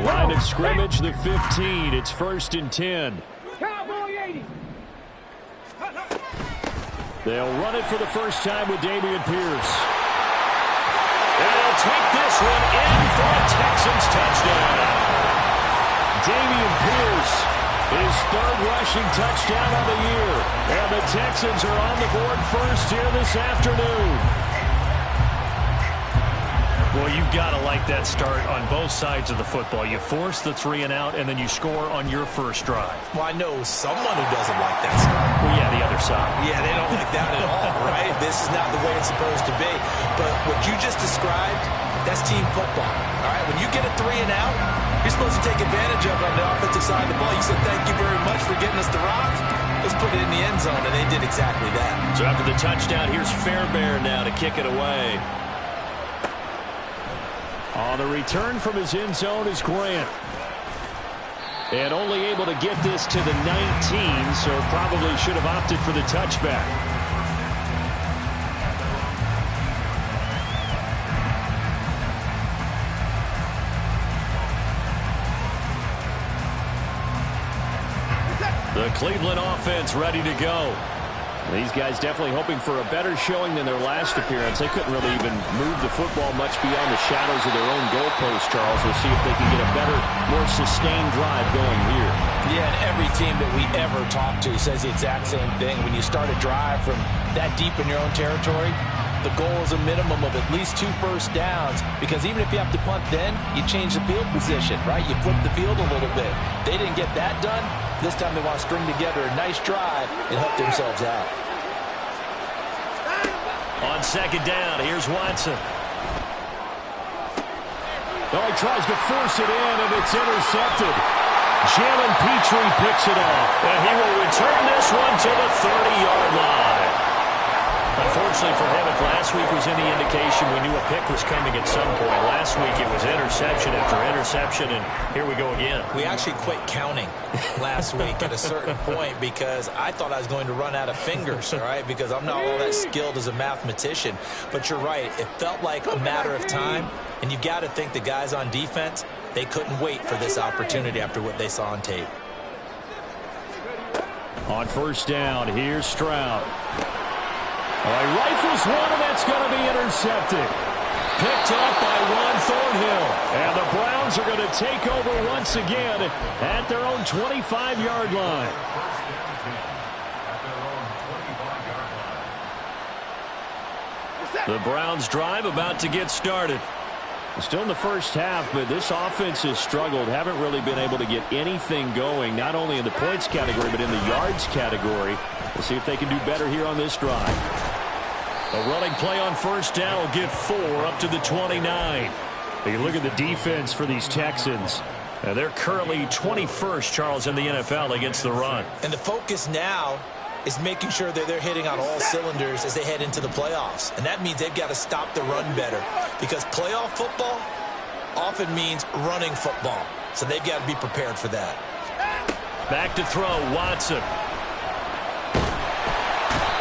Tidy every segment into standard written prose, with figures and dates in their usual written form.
Line of scrimmage, the 15. It's 1st and 10. They'll run it for the first time with Dameon Pierce. And they'll take this one in for a Texans touchdown. Dameon Pierce, his 3rd rushing touchdown of the year. And the Texans are on the board first here this afternoon. Well, you've got to like that start on both sides of the football. You force the 3 and out, and then you score on your first drive. Well, I know someone who doesn't like that start. Well, yeah, the other side. Yeah, they don't like that at all, right? This is not the way it's supposed to be. But what you just described, that's team football, all right? When you get a 3 and out, you're supposed to take advantage of it on the offensive side of the ball. You said, thank you very much for getting us the rock. Let's put it in the end zone, and they did exactly that. So after the touchdown, here's Fairbairn now to kick it away. On the return from his end zone is Grant. And only able to get this to the 19, so probably should have opted for the touchback. The Cleveland offense ready to go. These guys definitely hoping for a better showing than their last appearance. They couldn't really even move the football much beyond the shadows of their own goalpost, Charles. We'll see if they can get a better, more sustained drive going here. Yeah, and every team that we ever talk to says the exact same thing. When you start a drive from that deep in your own territory, the goal is a minimum of at least 2 first downs, because even if you have to punt then, you change the field position, right? You flip the field a little bit. They didn't get that done. This time they want to string together a nice drive and help themselves out. On 2nd down, here's Watson. Oh, he tries to force it in, and it's intercepted. Jalen Petrie picks it off. And he will return this one to the 30-yard line. Unfortunately for him, if last week was any indication, we knew a pick was coming at some point. Last week it was interception after interception, and here we go again. We actually quit counting last week at a certain point because I thought I was going to run out of fingers, all right, because I'm not all that skilled as a mathematician. But you're right. It felt like a matter of time, and you got to think the guys on defense, they couldn't wait for this opportunity after what they saw on tape. On 1st down, here's Stroud. He rifles one, and that's going to be intercepted. Picked off by Juan Thornhill. And the Browns are going to take over once again at their own 25-yard line. The Browns drive about to get started. Still in the first half, but this offense has struggled. Haven't really been able to get anything going, not only in the points category, but in the yards category. We'll see if they can do better here on this drive. A running play on 1st down will get 4 up to the 29. You look at the defense for these Texans. They're currently 21st, Charles, in the NFL against the run. And the focus now is making sure that they're hitting on all cylinders as they head into the playoffs. And that means they've got to stop the run better, because playoff football often means running football. So they've got to be prepared for that. Back to throw, Watson.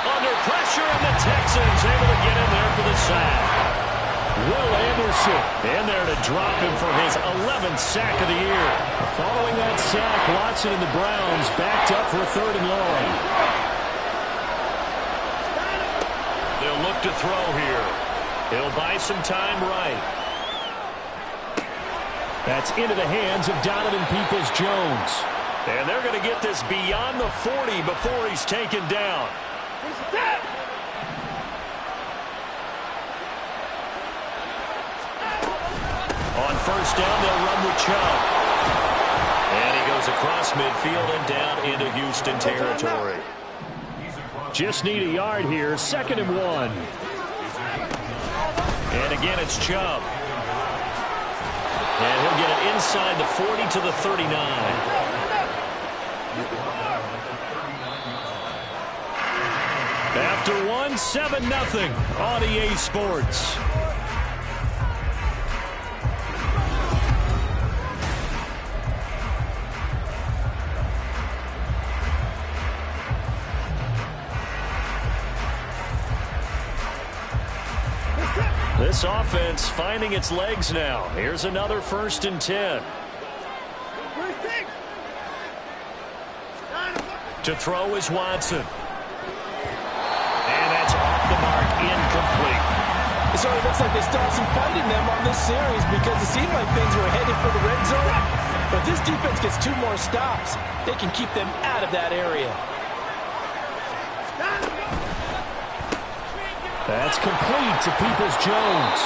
Under pressure, and the Texans able to get in there for the sack. Will Anderson in there to drop him for his 11th sack of the year. Following that sack, Watson and the Browns backed up for 3rd and long. They'll look to throw here. He'll buy some time right. That's into the hands of Donovan Peoples-Jones. And they're going to get this beyond the 40 before he's taken down. On 1st down, they'll run with Chubb. And he goes across midfield and down into Houston territory. Just need a yard here. 2nd and 1. And again, it's Chubb. And he'll get it inside the 40 to the 39. After 1, 7-0 on EA Sports. This offense finding its legs now. Here's another 1st and 10. To throw is Watson. And that's off the mark, incomplete. So it looks like they still have some fight in them on this series because it seemed like things were headed for the red zone. But this defense gets 2 more stops. They can keep them out of that area. That's complete to Peoples-Jones.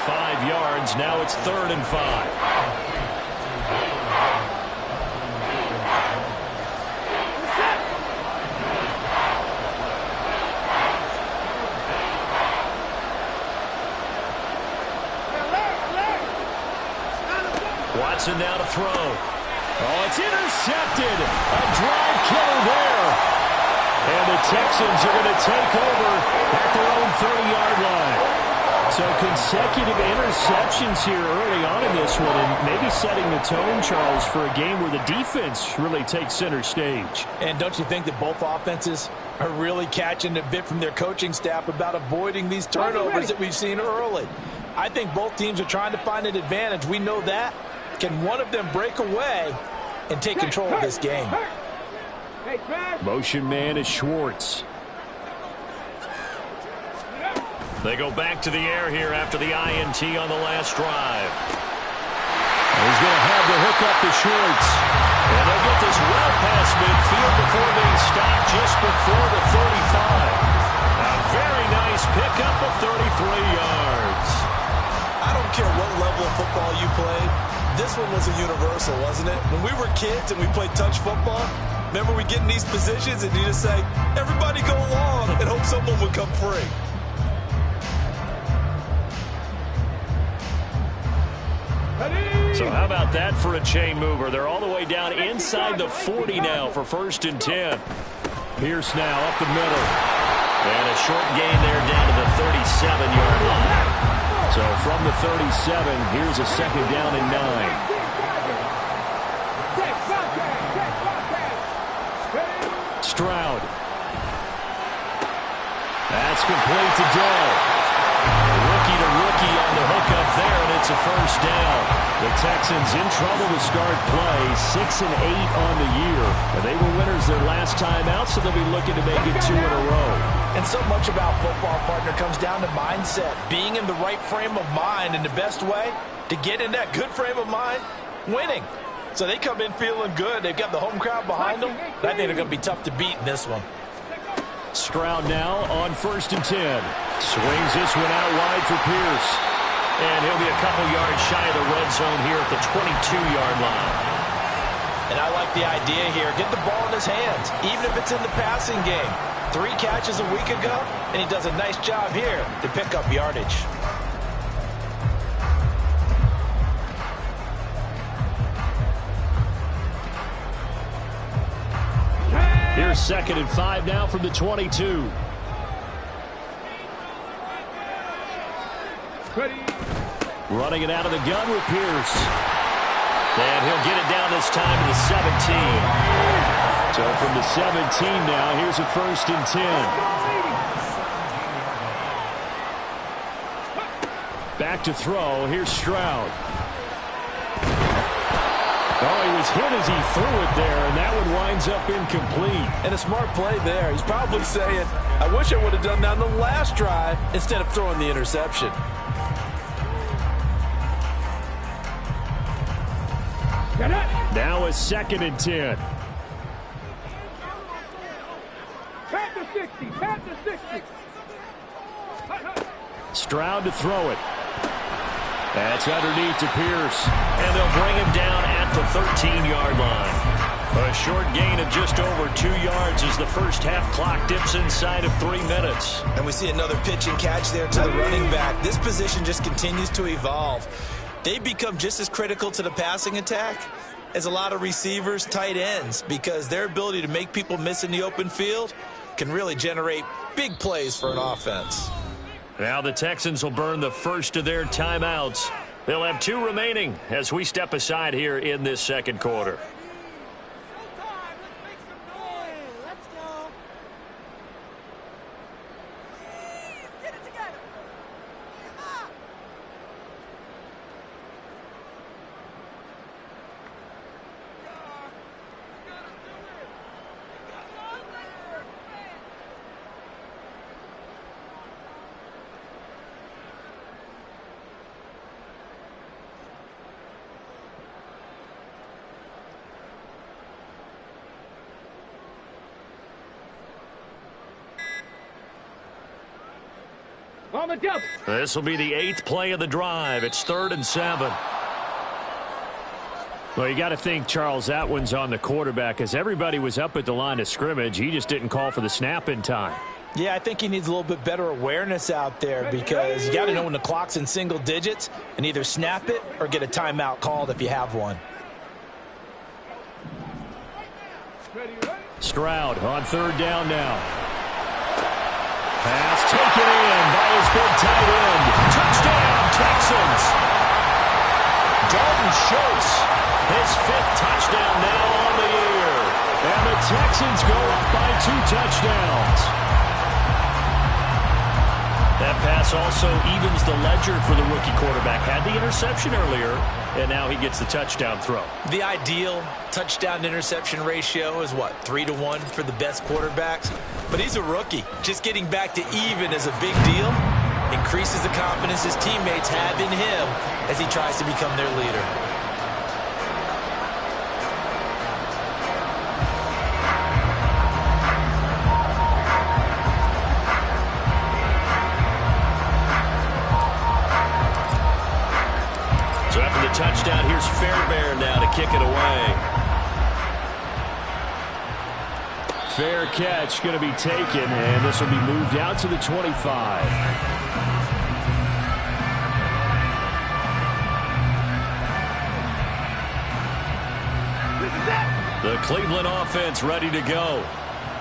5 yards. Now it's 3rd and 5. Watson now to throw. Oh, it's intercepted. A drive killer there. And the Texans are going to take over at their own 30-yard line. So consecutive interceptions here early on in this one, and maybe setting the tone, Charles, for a game where the defense really takes center stage. And don't you think that both offenses are really catching a bit from their coaching staff about avoiding these turnovers that we've seen early? I think both teams are trying to find an advantage. We know that. Can one of them break away and take control of this game? Motion man is Schwartz. They go back to the air here after the INT on the last drive. He's going to have to hook up to Schwartz. And they'll get this well past midfield before being stopped just before the 35. A very nice pickup of 33 yards. I don't care what level of football you played. This one was a universal, wasn't it? When we were kids and we played touch football, remember we get in these positions and you just say, everybody go along and hope someone would come free. So how about that for a chain mover? They're all the way down inside the 40 now for 1st and 10. Pierce now up the middle. And a short gain there down to the 37-yard line. So from the 37, here's a 2nd down and 9. Stroud. That's complete to Dell. Rookie to rookie on the hookup there, and it's a 1st down. The Texans in trouble to start play, 6-8 on the year. And they were winners their last time out, so they'll be looking to make it 2 in a row. And so much about football, partner, comes down to mindset. Being in the right frame of mind, and the best way to get in that good frame of mind, winning. So they come in feeling good. They've got the home crowd behind them. I think they're going to be tough to beat in this one. Stroud now on 1st and 10. Swings this one out wide for Pierce. And he'll be a couple yards shy of the red zone here at the 22-yard line. And I like the idea here. Get the ball in his hands, even if it's in the passing game. 3 catches a week ago, and he does a nice job here to pick up yardage. Here's 2nd and 5 now from the 22. Running it out of the gun with Pierce. And he'll get it down this time to the 17. So from the 17 now, here's a 1st and 10. Back to throw. Here's Stroud. Oh, he was hit as he threw it there, and that one winds up incomplete. And a smart play there. He's probably saying, I wish I would have done that on the last drive instead of throwing the interception. Now a 2nd and 10. Stroud to throw it. That's underneath to Pierce. And they'll bring him down at the 13-yard line. A short gain of just over 2 yards as the first half clock dips inside of 3 minutes. And we see another pitch and catch there to the running back. This position just continues to evolve. They become just as critical to the passing attack as a lot of receivers, tight ends, because their ability to make people miss in the open field can really generate big plays for an offense. Now the Texans will burn the first of their timeouts. They'll have 2 remaining as we step aside here in this 2nd quarter. This will be the 8th play of the drive. It's 3rd and 7. Well, you got to think, Charles, that one's on the quarterback, as everybody was up at the line of scrimmage. He just didn't call for the snap in time. Yeah, I think he needs a little bit better awareness out there, because you got to know when the clock's in single digits and either snap it or get a timeout called if you have one. Stroud on 3rd down now. Pass taken in by his big tight end. Touchdown, Texans. Dalton Schultz, his 5th touchdown now on the year. And the Texans go up by 2 touchdowns. That pass also evens the ledger for the rookie quarterback. Had the interception earlier, and now he gets the touchdown throw. The ideal touchdown-interception ratio is, what, 3-to-1 for the best quarterbacks? But he's a rookie. Just getting back to even is a big deal. Increases the confidence his teammates have in him as he tries to become their leader. So after the touchdown, here's Fairbairn now to kick it away. Fair catch going to be taken, and this will be moved out to the 25. The Cleveland offense ready to go.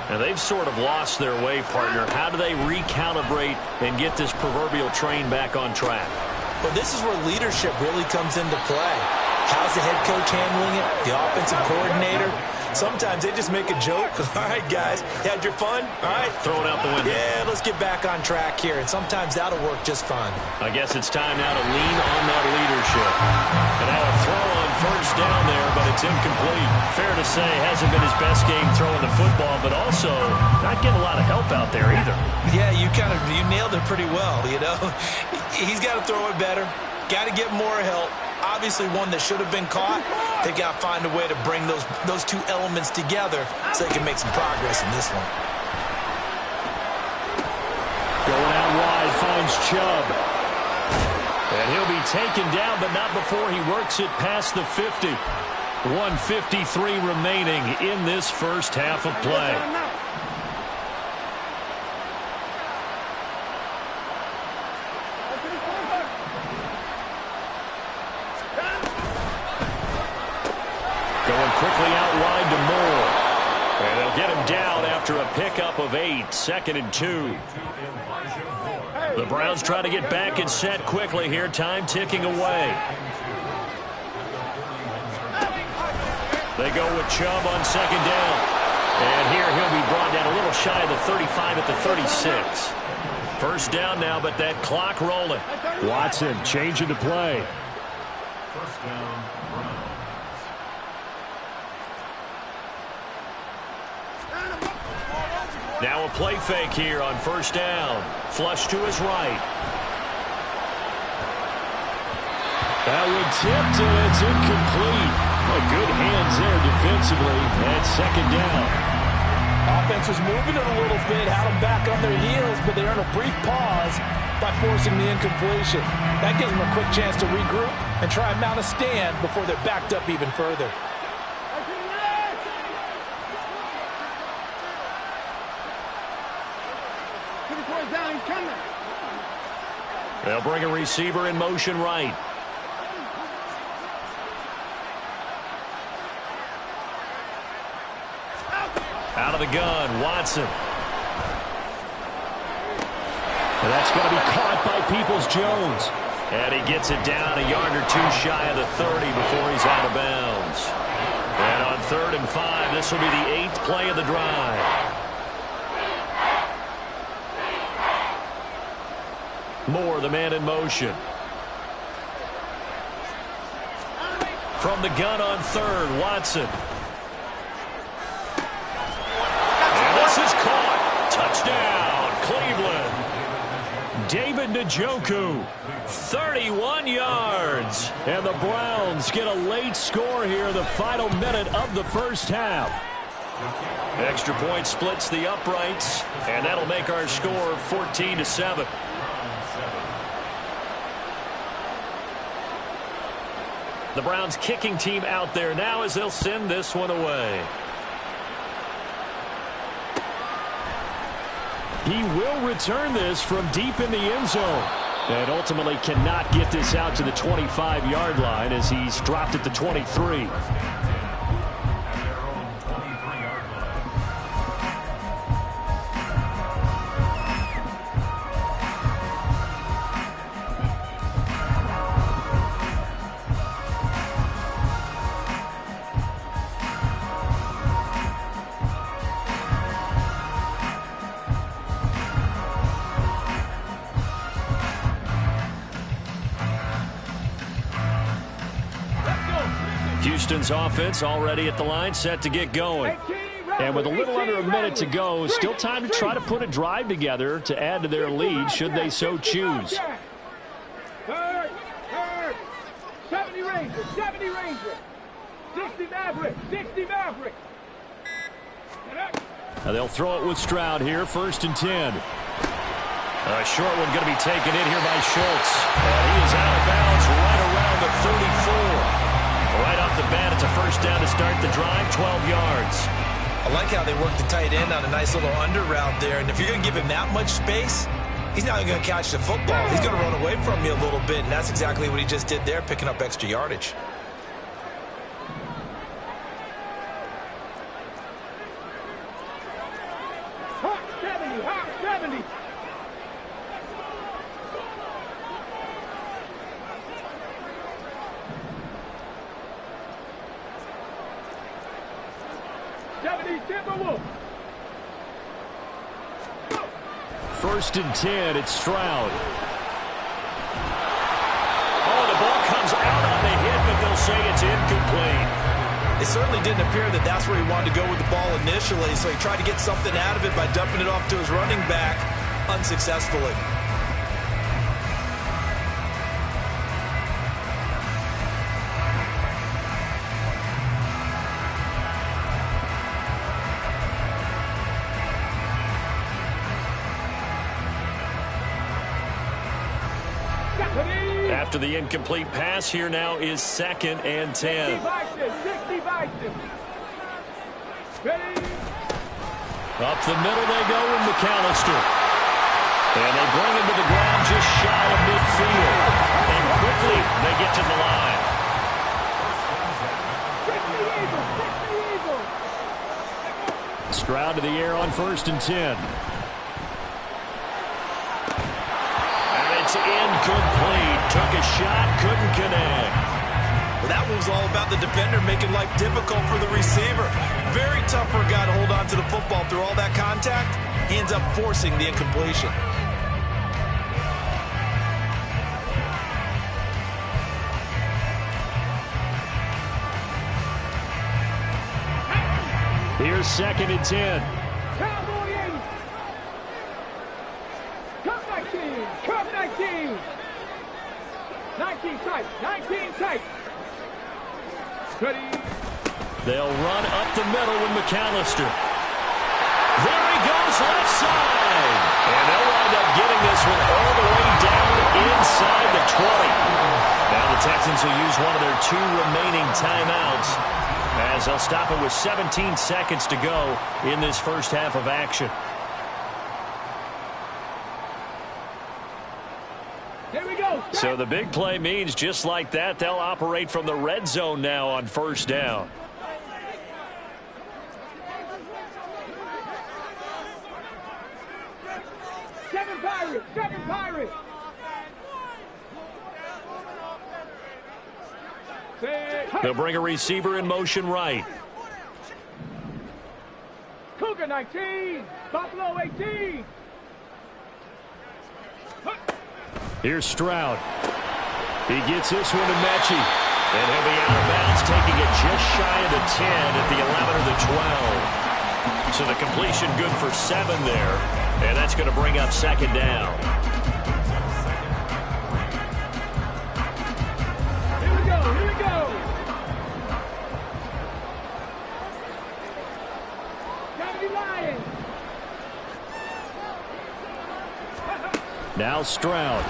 And they've sort of lost their way, partner. How do they recalibrate and get this proverbial train back on track? Well, this is where leadership really comes into play. How's the head coach handling it? The offensive coordinator? Sometimes they just make a joke. All right, guys, you had your fun? All right. Throw it out the window. Yeah, let's get back on track here. And sometimes that'll work just fine. I guess it's time now to lean on that leadership. And now a throw on 1st down there, but it's incomplete. Fair to say, hasn't been his best game throwing the football, but also not getting a lot of help out there either. Yeah, you nailed it pretty well, you know. He's got to throw it better. Got to get more help. Obviously one that should have been caught. They've got to find a way to bring those 2 elements together so they can make some progress in this one. Going out wide, finds Chubb. And he'll be taken down, but not before he works it past the 50. 1:53 remaining in this first half of play. Going quickly out wide to Moore. And they'll get him down after a pickup of 8. 2nd and 2. The Browns try to get back and set quickly here. Time ticking away. They go with Chubb on 2nd down. And here he'll be brought down a little shy of the 35 at the 36. 1st down now, but that clock rolling. Watson changing to play. 1st down. Now a play fake here on 1st down. Flush to his right. That one tipped, and it's incomplete. Good hands there defensively. And 2nd down. Offense was moving it a little bit, had them back on their heels, but they earned a brief pause by forcing the incompletion. That gives them a quick chance to regroup and try and mount a stand before they're backed up even further. They'll bring a receiver in motion right. Out of the gun, Watson. And that's going to be caught by Peoples-Jones. And he gets it down a yard or 2 shy of the 30 before he's out of bounds. And on 3rd and 5, this will be the 8th play of the drive. Moore, the man in motion. From the gun on 3rd, Watson. And this is caught. Touchdown, Cleveland. David Njoku, 31 yards. And the Browns get a late score here, the final minute of the first half. Extra point splits the uprights, and that'll make our score 14-7. The Browns kicking team out there now as they'll send this one away. He will return this from deep in the end zone. And ultimately cannot get this out to the 25-yard line as he's dropped at the 23. Houston's offense already at the line, set to get going. And with a little under a minute to go, still time to try to put a drive together to add to their lead should they so choose. 70 Rangers, 70 Rangers, 60 Maverick, 60 Maverick. Now they'll throw it with Stroud here, 1st and 10. A short one going to be taken in here by Schultz. And he is out of bounds right around the 34. Right off the bat, it's a 1st down to start the drive, 12 yards. I like how they work the tight end on a nice little under route there. And if you're going to give him that much space, he's not going to catch the football. He's going to run away from you a little bit, and that's exactly what he just did there, picking up extra yardage. Hot 70, hot 70. Timberwolves. 1st and 10, it's Stroud. Oh, the ball comes out on the hit, but they'll say it's incomplete. It certainly didn't appear that that's where he wanted to go with the ball initially, so he tried to get something out of it by dumping it off to his running back unsuccessfully. After the incomplete pass, here now is 2nd and 10. 60 Up the middle they go with McAllister. And they bring him to the ground just shy of midfield. And quickly they get to the line. Stroud to the air on 1st and 10. It's incomplete. Took a shot, couldn't connect. Well, that was all about the defender making life difficult for the receiver. Very tough for a guy to hold on to the football through all that contact. He ends up forcing the incompletion. Here's 2nd and 10. Cup 19. 19 tight. 19 tight. Ready. They'll run up the middle with McAllister. There he goes, left side. And they'll wind up getting this one all the way down inside the 20. Now the Texans will use one of their 2 remaining timeouts as they'll stop it with 17 seconds to go in this first half of action. So the big play means just like that, they'll operate from the red zone now on 1st down. Seven Pirates. They'll bring a receiver in motion right. Cougar 19, Buffalo 18. Here's Stroud. He gets this one to Mechie. And he'll be out of bounds, taking it just shy of the 10 at the 11 or the 12. So the completion good for 7 there. And that's going to bring up 2nd down. Here we go. Gotta be lying. Now Stroud.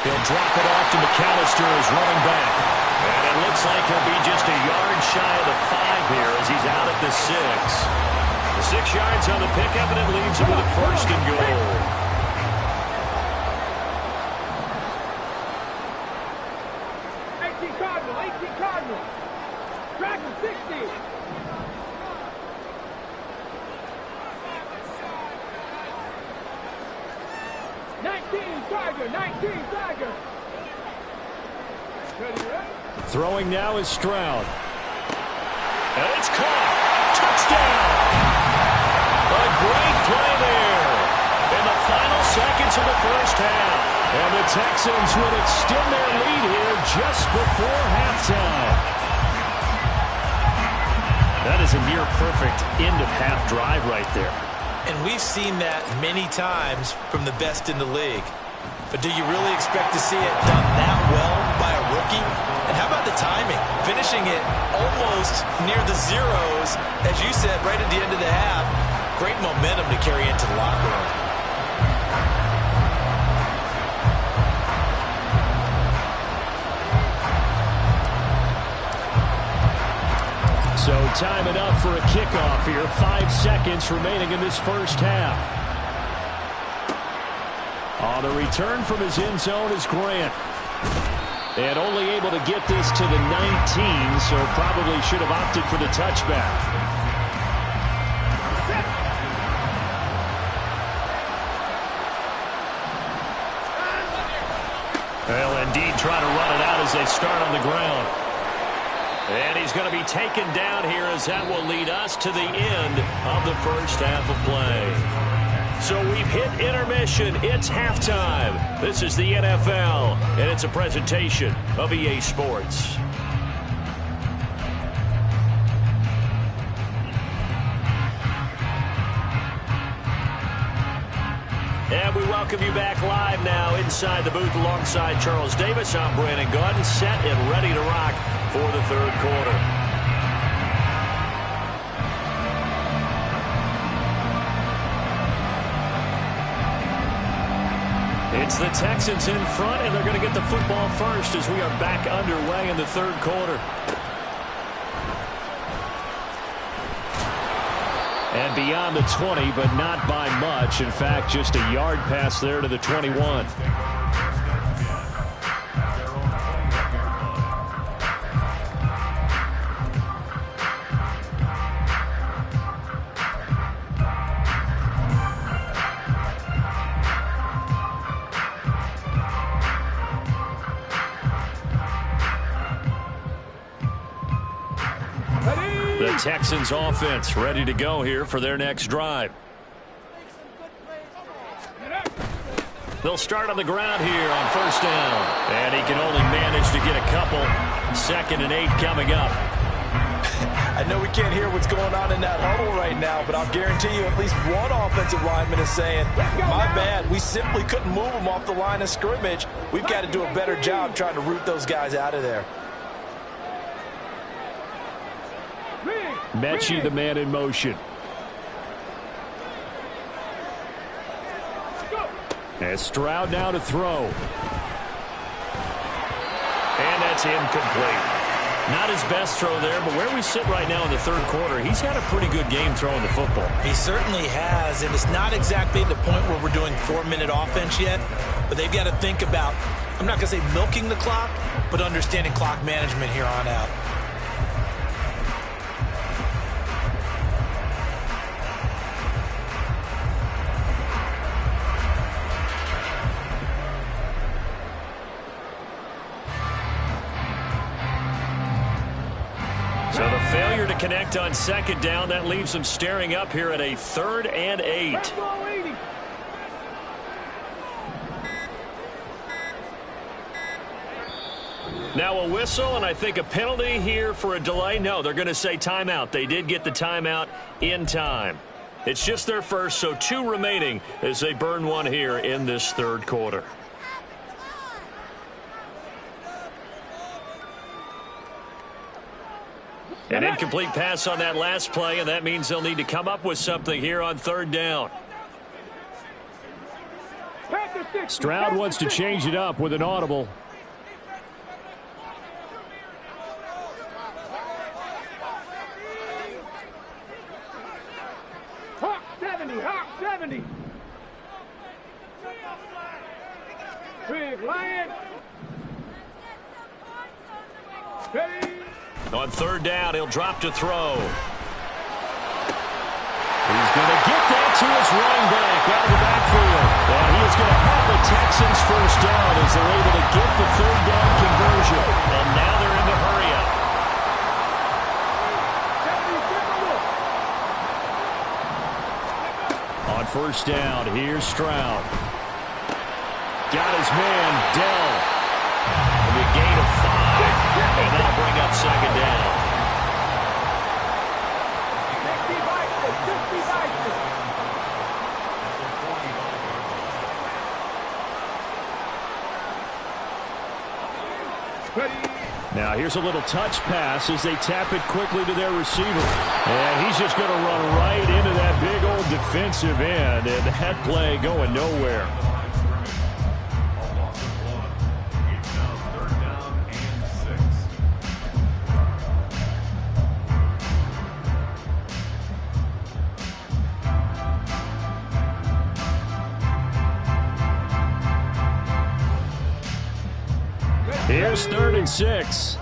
He'll drop it off to McAllister as running back. And it looks like he'll be just a yard shy of the 5 here as he's out at the 6. The 6 yards on the pickup, and it leaves him with a 1st and goal. Cardinal. Track of 60. Tiger. Throwing now is Stroud. And it's caught. Touchdown. A great play there in the final seconds of the first half. And the Texans would extend their lead here just before halftime. That is a near-perfect end-of-half drive right there. And we've seen that many times from the best in the league. But do you really expect to see it done that well by a rookie? And how about the timing? Finishing it almost near the zeros, as you said, right at the end of the half. Great momentum to carry into the locker room. So time enough for a kickoff here. 5 seconds remaining in this first half. On the return from his end zone is Grant. And only able to get this to the 19, so probably should have opted for the touchback. They'll indeed try to run it out as they start on the ground. And he's going to be taken down here as that will lead us to the end of the first half of play. So we've hit intermission. It's halftime. This is the NFL, and it's a presentation of EA Sports. And we welcome you back live now inside the booth alongside Charles Davis. I'm Brandon Gaudin, set and ready to rock for the third quarter. It's the Texans in front, and they're going to get the football first as we are back underway in the third quarter. And beyond the 20, but not by much. In fact, just a yard pass there to the 21. The Texans offense ready to go here for their next drive. They'll start on the ground here on first down. And he can only manage to get a couple. 2nd and 8 coming up. I know we can't hear what's going on in that huddle right now, but I'll guarantee you at least one offensive lineman is saying, my bad, we simply couldn't move them off the line of scrimmage. We've got to do a better job trying to root those guys out of there. Mechie, the man in motion. And Stroud now to throw. And that's incomplete. Not his best throw there, but where we sit right now in the third quarter, he's had a pretty good game throwing the football. He certainly has, and it's not exactly the point where we're doing 4-minute offense yet, but they've got to think about, I'm not going to say milking the clock, but understanding clock management here on out. So the failure to connect on 2nd down, that leaves them staring up here at a 3rd and 8. Now a whistle, and I think a penalty here for a delay. No, they're going to say timeout. They did get the timeout in time. It's just their first, so 2 remaining as they burn one here in this third quarter. An incomplete pass on that last play, and that means they'll need to come up with something here on 3rd down. Stroud wants to change it up with an audible. Hawk 70, Hawk 70. Big Lion. Ready. On third down, he'll drop to throw. He's going to get that to his running back out of the backfield. And he is going to have the Texans first down as they're able to get the third down conversion. And now they're in the hurry up. On first down, here's Stroud. Got his man, Dell. And a gain of 5. And that'll bring up second down. Now here's a little touch pass as they tap it quickly to their receiver. And he's just going to run right into that big old defensive end. And that play going nowhere. Here's 3rd and 6.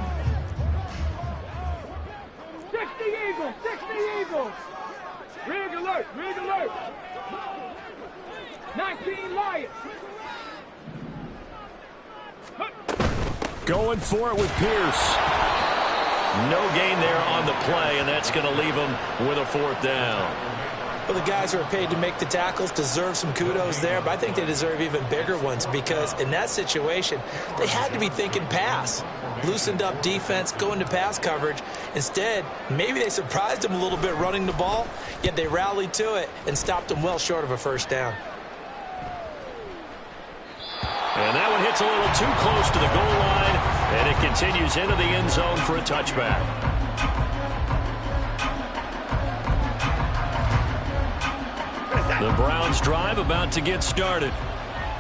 60 Eagles, 60 Eagles. Rig alert, rig alert. 19 Lions. Going for it with Pierce. No gain there on the play, and that's going to leave him with a 4th down. Well, the guys who are paid to make the tackles deserve some kudos there, but I think they deserve even bigger ones because in that situation, they had to be thinking pass. Loosened up defense, going to pass coverage. Instead, maybe they surprised them a little bit running the ball, yet they rallied to it and stopped them well short of a first down. And that one hits a little too close to the goal line, and it continues into the end zone for a touchback. The Browns drive about to get started.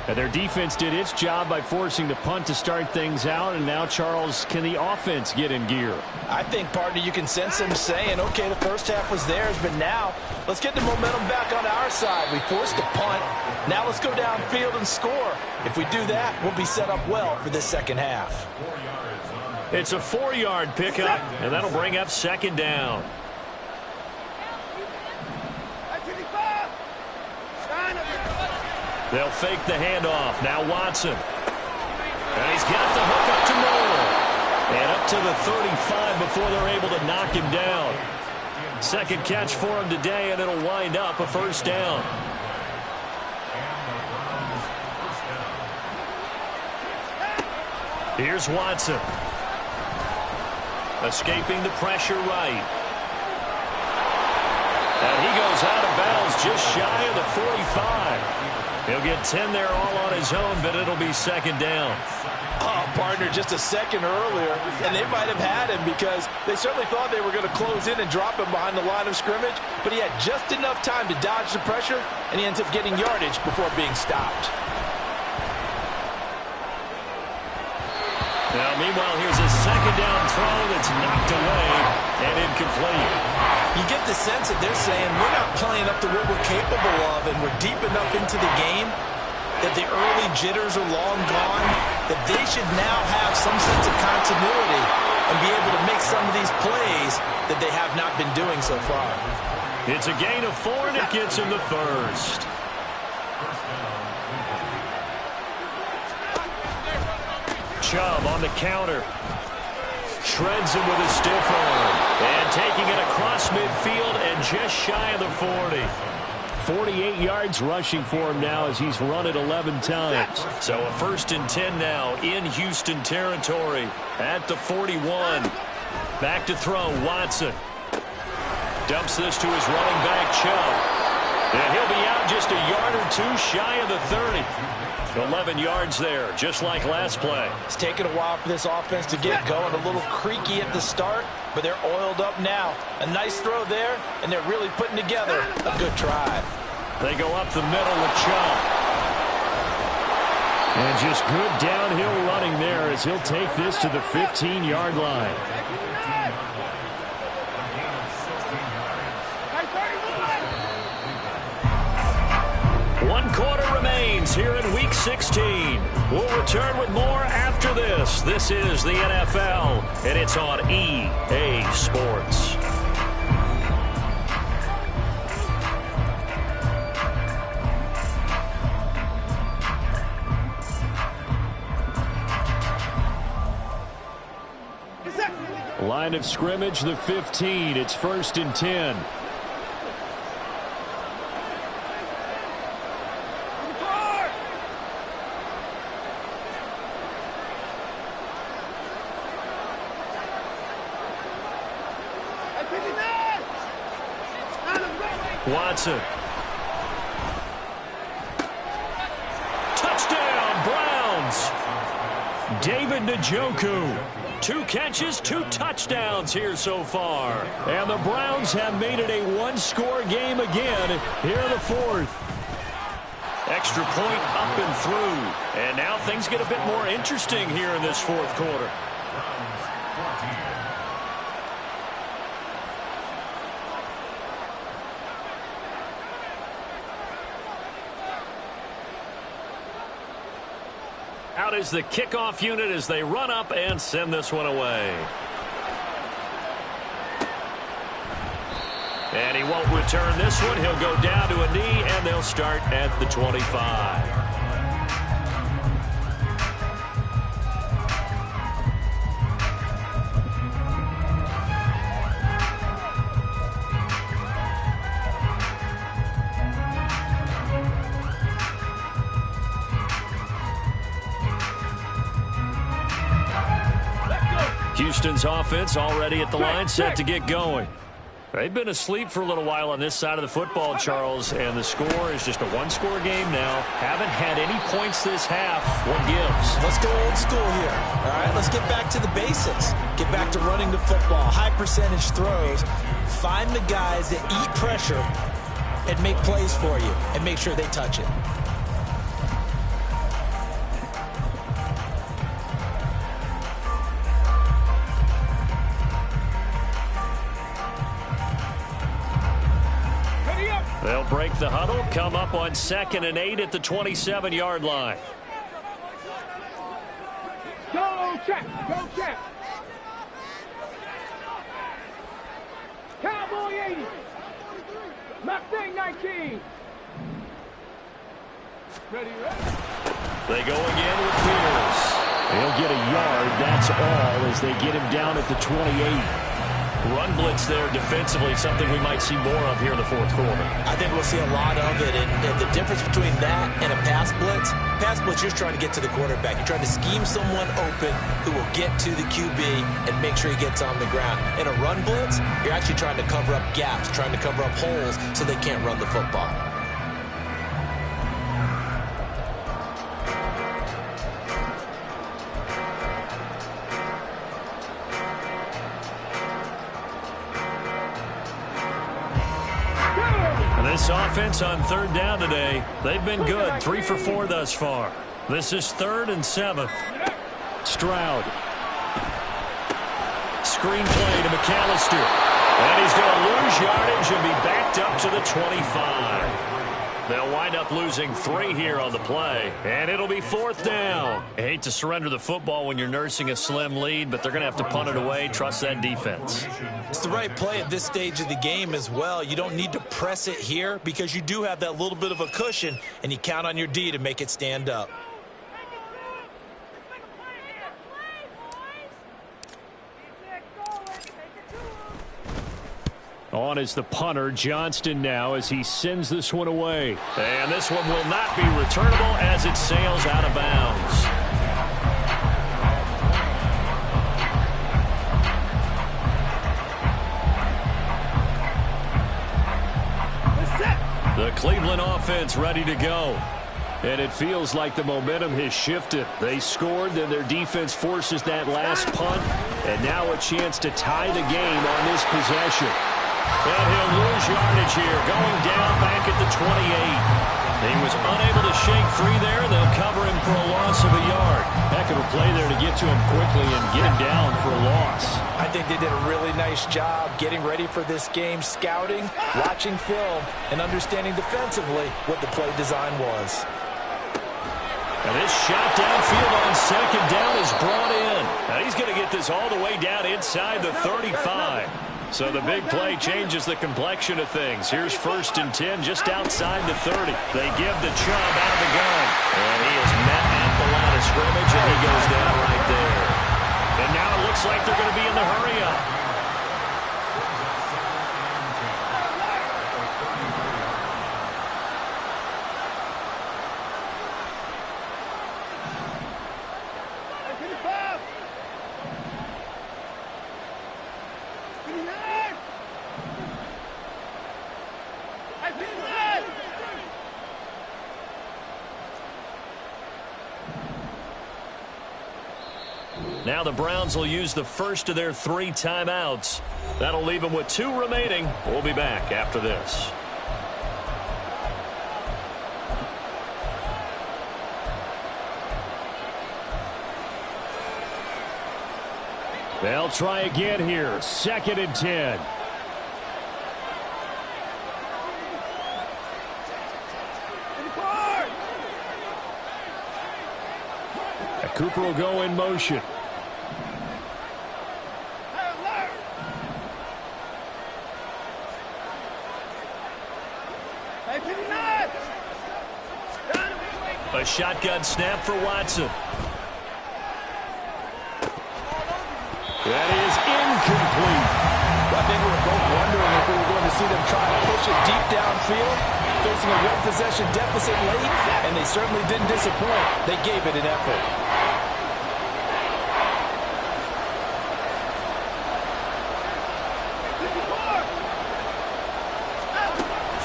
And their defense did its job by forcing the punt to start things out. And now, Charles, can the offense get in gear? I think, partner, you can sense them saying, okay, the first half was theirs, but now let's get the momentum back on our side. We forced the punt. Now let's go downfield and score. If we do that, we'll be set up well for this second half. It's a 4-yard pickup, and that'll bring up second down. They'll fake the handoff. Now Watson. And he's got the hook up to Moore. And up to the 35 before they're able to knock him down. Second catch for him today, and it'll wind up a first down. Here's Watson. Escaping the pressure right. And he goes out of bounds just shy of the 45. He'll get 10 there all on his own, but it'll be second down. Oh, partner, just a second earlier, and they might have had him because they certainly thought they were going to close in and drop him behind the line of scrimmage, but he had just enough time to dodge the pressure, and he ends up getting yardage before being stopped. Now, meanwhile, here's a second down throw that's knocked away and incomplete. You get the sense that they're saying we're not playing up to what we're capable of, and we're deep enough into the game that the early jitters are long gone, that they should now have some sense of continuity and be able to make some of these plays that they have not been doing so far. It's a gain of 4, and it gets him the first. Chubb on the counter. Shreds him with a stiff arm. And taking it across midfield and just shy of the 40. 48 yards rushing for him now as he's run it 11 times. So a 1st and 10 now in Houston territory at the 41. Back to throw, Watson. Dumps this to his running back, Chubb. And he'll be out just a yard or two shy of the 30. 11 yards there, just like last play. It's taken a while for this offense to get going. A little creaky at the start, but they're oiled up now. A nice throw there, and they're really putting together a good drive. They go up the middle with Chubb. And just good downhill running there as he'll take this to the 15-yard line. One quarter remains here in Week 16. We'll return with more after this. This is the NFL, and it's on EA Sports. Line of scrimmage, the 15. It's 1st and 10. Watson. Touchdown, Browns. David Njoku. 2 catches, 2 touchdowns here so far. And the Browns have made it a one-score game again here in the 4th. Extra point up and through. And now things get a bit more interesting here in this 4th quarter. Out is the kickoff unit as they run up and send this one away. And he won't return this one. He'll go down to a knee, and they'll start at the 25. Houston's offense already at the line, set to get going. They've been asleep for a little while on this side of the football, Charles, and the score is just a one-score game now. Haven't had any points this half. What gives? Let's go old school here. All right, let's get back to the basics. Get back to running the football, high percentage throws. Find the guys that eat pressure and make plays for you and make sure they touch it. They'll break the huddle, come up on 2nd and 8 at the 27-yard line. Go check, go check. Cowboy 80. Mustang 19. Ready, ready. They go again with Pierce. He'll get a yard, that's all, as they get him down at the 28. Run blitz there defensively, something we might see more of here in the 4th quarter. I think we'll see a lot of it, and the difference between that and a pass blitz, you're trying to get to the quarterback. You're trying to scheme someone open who will get to the QB and make sure he gets on the ground. In a run blitz, you're actually trying to cover up gaps, trying to cover up holes so they can't run the football. This offense on 3rd down today, they've been good. 3 for 4 thus far. This is 3rd and 7. Stroud. Screen play to McAllister. And he's going to lose yardage and be backed up to the 25. They'll wind up losing 3 here on the play. And it'll be 4th down. I hate to surrender the football when you're nursing a slim lead, but they're going to have to punt it away. Trust that defense. It's the right play at this stage of the game as well. You don't need to press it here because you do have that little bit of a cushion, and you count on your D to make it stand up. On is the punter, Johnston now, as he sends this one away. And this one will not be returnable as it sails out of bounds. The Cleveland offense ready to go. And it feels like the momentum has shifted. They scored, then their defense forces that last punt, and now a chance to tie the game on this possession. And he'll lose yardage here, going down back at the 28. He was unable to shake free there. They'll cover him for a loss of a yard. Heck of a play there to get to him quickly and get him down for a loss. I think they did a really nice job getting ready for this game, scouting, watching film, and understanding defensively what the play design was. And this shot downfield on second down is brought in. Now he's going to get this all the way down inside the 35. So the big play changes the complexion of things. Here's 1st and 10 just outside the 30. They give the Chubb out of the gun. And he is met at the line of scrimmage, and he goes down right there. And now it looks like they're going to be in the hurry-up. Now the Browns will use the first of their 3 timeouts. That'll leave them with 2 remaining. We'll be back after this. They'll try again here. 2nd and 10. Cooper will go in motion. A shotgun snap for Watson. That is incomplete. I think we were both wondering if we were going to see them try to push it deep downfield, facing a 1-possession deficit late, and they certainly didn't disappoint. They gave it an effort.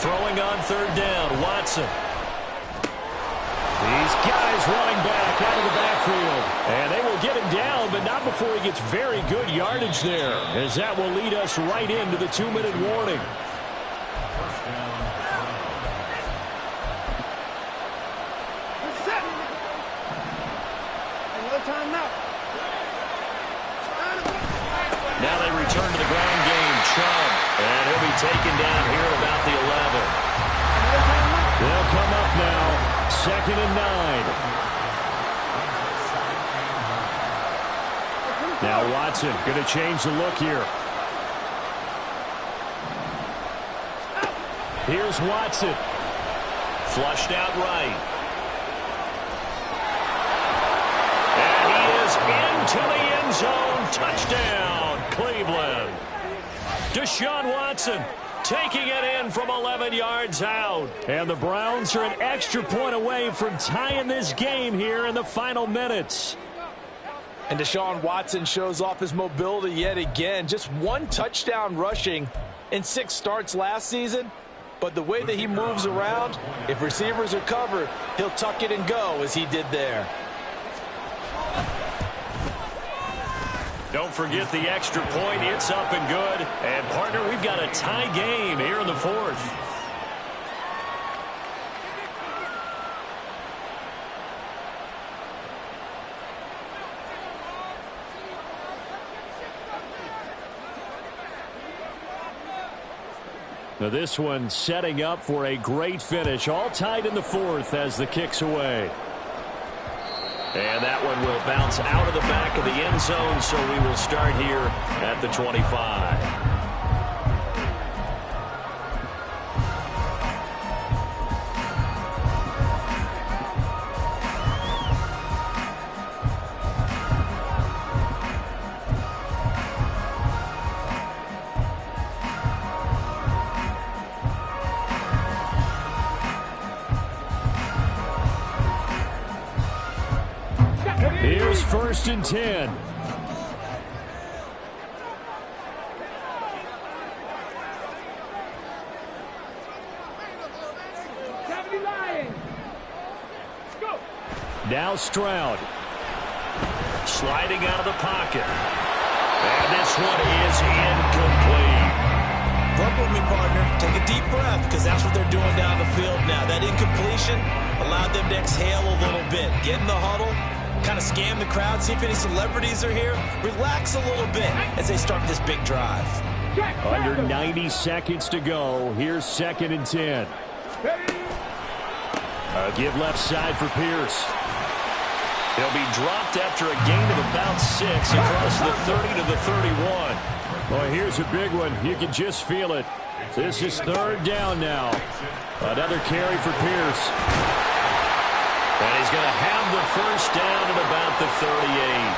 Throwing on 3rd down, Watson. These guys running back out of the backfield. And they will get him down, but not before he gets very good yardage there, as that will lead us right into the 2-minute warning. Now they return to the ground game. Chubb. And he'll be taken down here at about the 11. They'll come up now. 2nd and 9. Now Watson going to change the look here. Here's Watson. Flushed out right. And he is into the end zone. Touchdown, Cleveland. Deshaun Watson taking it in from 11 yards out. And the Browns are an extra point away from tying this game here in the final minutes. And Deshaun Watson shows off his mobility yet again. Just 1 touchdown rushing in 6 starts last season. But the way that he moves around, if receivers are covered, he'll tuck it and go as he did there. Don't forget the extra point. It's up and good. And, partner, we've got a tie game here in the 4th. Now this one setting up for a great finish. All tied in the 4th as the kick's away. And that one will bounce out of the back of the end zone, so we will start here at the 25. Here's 1st and 10. Now Stroud. Sliding out of the pocket. And this one is incomplete. Work with me, partner. Take a deep breath, because that's what they're doing down the field now. That incompletion allowed them to exhale a little bit. Get in the huddle, kind of scan the crowd, see if any celebrities are here. Relax a little bit as they start this big drive. Under 90 seconds to go. Here's 2nd and 10. A give left side for Pierce. He'll be dropped after a gain of about 6 across the 30 to the 31. Boy, here's a big one. You can just feel it. This is 3rd down now. Another carry for Pierce. And he's going to have the 1st down at about the 38.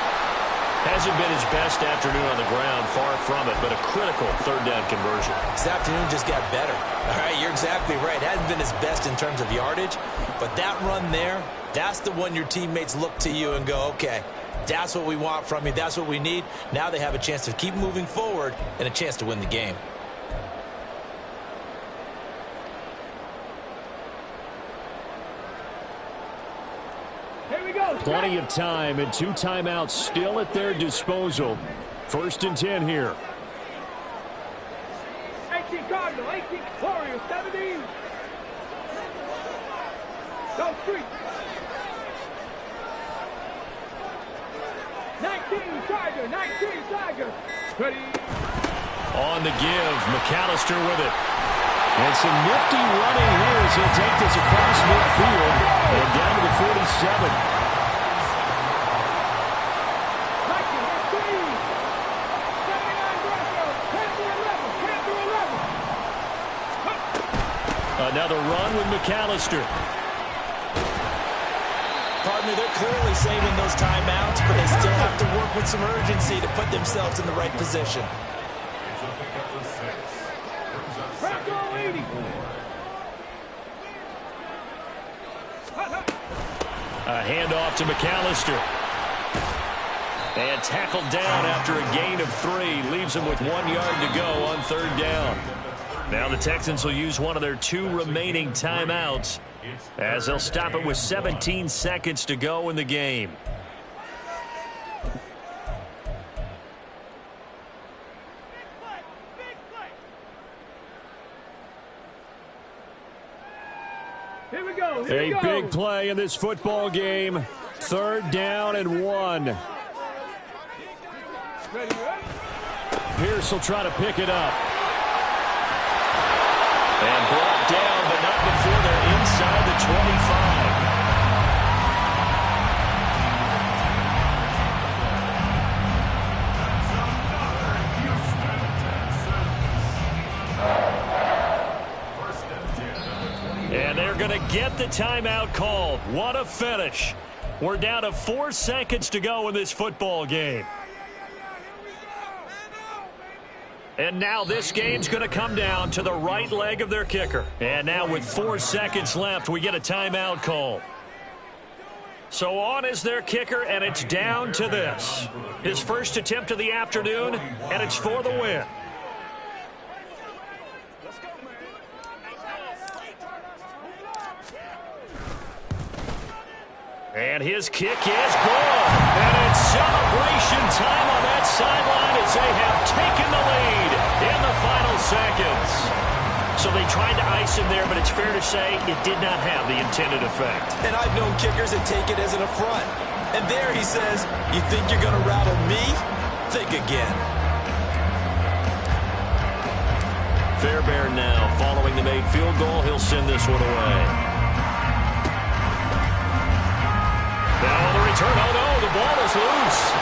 Hasn't been his best afternoon on the ground, far from it, but a critical 3rd down conversion. This afternoon just got better. All right, you're exactly right. Hasn't been his best in terms of yardage, but that run there, that's the one your teammates look to you and go, okay, that's what we want from you. That's what we need. Now they have a chance to keep moving forward and a chance to win the game. Here we go. Plenty of time and 2 timeouts still at their disposal. 1st and 10 here. 18 Cardinal, 18 Warriors, 17. Go street. 19 Tiger, 19 Tiger. Ready. On the give, McAllister with it. And some nifty running here as he'll take this across midfield and down to the 47. Another run with McAllister. Partner, they're clearly saving those timeouts, but they still have to work with some urgency to put themselves in the right position. A handoff to McAllister. And tackled down after a gain of 3. Leaves him with 1 yard to go on 3rd down. Now the Texans will use one of their 2 remaining timeouts as they'll stop it with 17 seconds to go in the game. Here we go. A big play in this football game. 3rd down and 1. Ready, Pierce will try to pick it up. And brought down, but not before they're inside the 25. And they're going to get the timeout called. What a finish. We're down to 4 seconds to go in this football game. And now this game's going to come down to the right leg of their kicker. And now with 4 seconds left, we get a timeout call. So on is their kicker, and it's down to this. His first attempt of the afternoon, and it's for the win. And his kick is good. And it's celebration time on that sideline as they have taken the lead in the final seconds. So they tried to ice him there, but it's fair to say it did not have the intended effect. And I've known kickers that take it as an affront. And there he says, you think you're going to rattle me? Think again. Fairbairn now following the made field goal. He'll send this one away. Now on the return, oh no, the ball is loose.